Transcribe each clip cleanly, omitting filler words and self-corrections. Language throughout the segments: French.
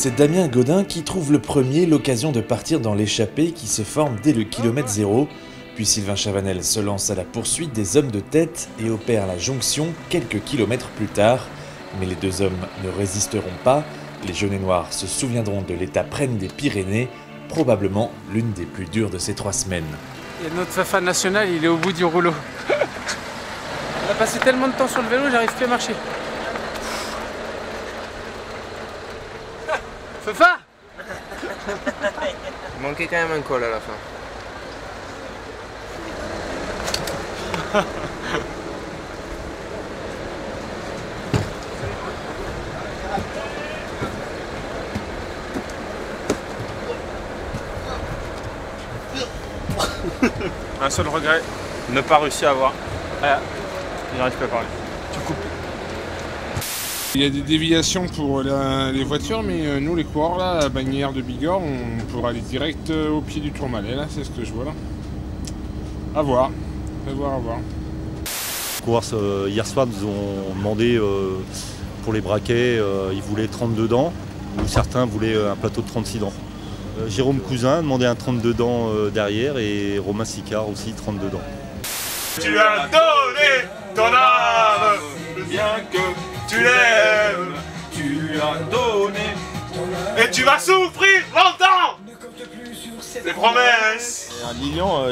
C'est Damien Gaudin qui trouve le premier l'occasion de partir dans l'échappée qui se forme dès le kilomètre 0. Puis Sylvain Chavanel se lance à la poursuite des hommes de tête et opère la jonction quelques kilomètres plus tard. Mais les deux hommes ne résisteront pas. Les jaunes et noirs se souviendront de l'étape reine des Pyrénées, probablement l'une des plus dures de ces 3 semaines. Et notre Fafa national, il est au bout du rouleau. On a passé tellement de temps sur le vélo, j'arrive plus à marcher. Fafa! Il manquait quand même un col à la fin. Un seul regret, ne pas réussir à voir. Ah, j'arrive pas à parler. Tu coupes. Il y a des déviations pour les voitures, mais nous les coureurs, là, à la bannière de Bigorre, on pourra aller direct au pied du Tourmalet, là, c'est ce que je vois là. À voir, à voir, à voir. Les coureurs hier soir nous ont demandé pour les braquets, ils voulaient 32 dents, ou certains voulaient un plateau de 36 dents. Jérôme Cousin demandait un 32 dents derrière et Romain Sicard aussi 32 dents. Tu as donné ton âme, bien que tu l'aimes, tu as donné et tu vas souffrir longtemps. Des promesses. Lilian,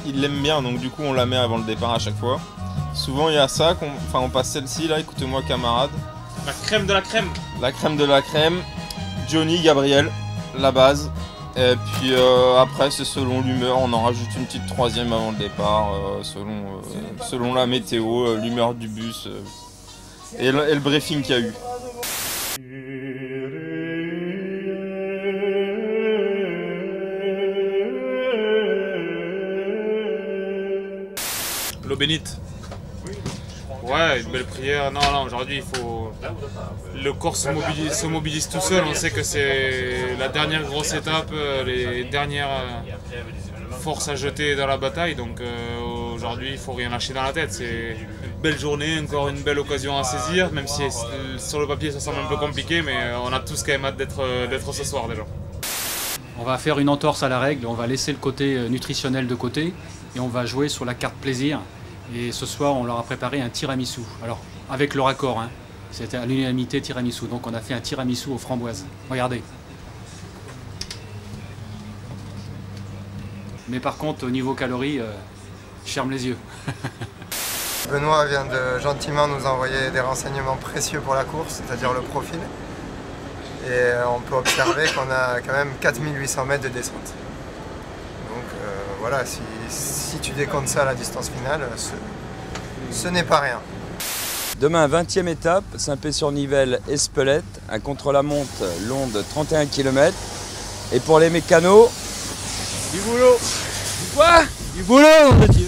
il l'aime bien, donc du coup on la met avant le départ à chaque fois. Souvent il y a ça, on passe celle-ci là, écoutez-moi camarade. La crème de la crème. La crème de la crème, Johnny, Gabriel, la base. Et puis après c'est selon l'humeur, on en rajoute une petite 3e avant le départ, selon la météo, l'humeur du bus et le briefing qu'il y a eu. L'eau bénite. Ouais, une belle prière. Non, aujourd'hui il faut... Le corps se mobilise tout seul. On sait que c'est la dernière grosse étape, les dernières forces à jeter dans la bataille. Donc aujourd'hui il faut rien lâcher dans la tête. C'est une belle journée, encore une belle occasion à saisir. Même si sur le papier ça semble un peu compliqué, mais on a tous quand même hâte d'être ce soir déjà. On va faire une entorse à la règle, on va laisser le côté nutritionnel de côté et on va jouer sur la carte plaisir. Et ce soir, on leur a préparé un tiramisu. Alors, avec le raccord, hein. C'était à l'unanimité tiramisu. Donc, on a fait un tiramisu aux framboises. Regardez. Mais par contre, au niveau calories, je ferme les yeux. Benoît vient de gentiment nous envoyer des renseignements précieux pour la course, c'est-à-dire le profil. Et on peut observer qu'on a quand même 4800 mètres de descente. Donc voilà, si tu décomptes ça à la distance finale, ce n'est pas rien. Demain, 20e étape, Saint-Pé-sur-Nivelle, Espelette, un contre-la-montre long de 31 km. Et pour les mécanos, Du boulot. quoi ? Du boulot, on a dit.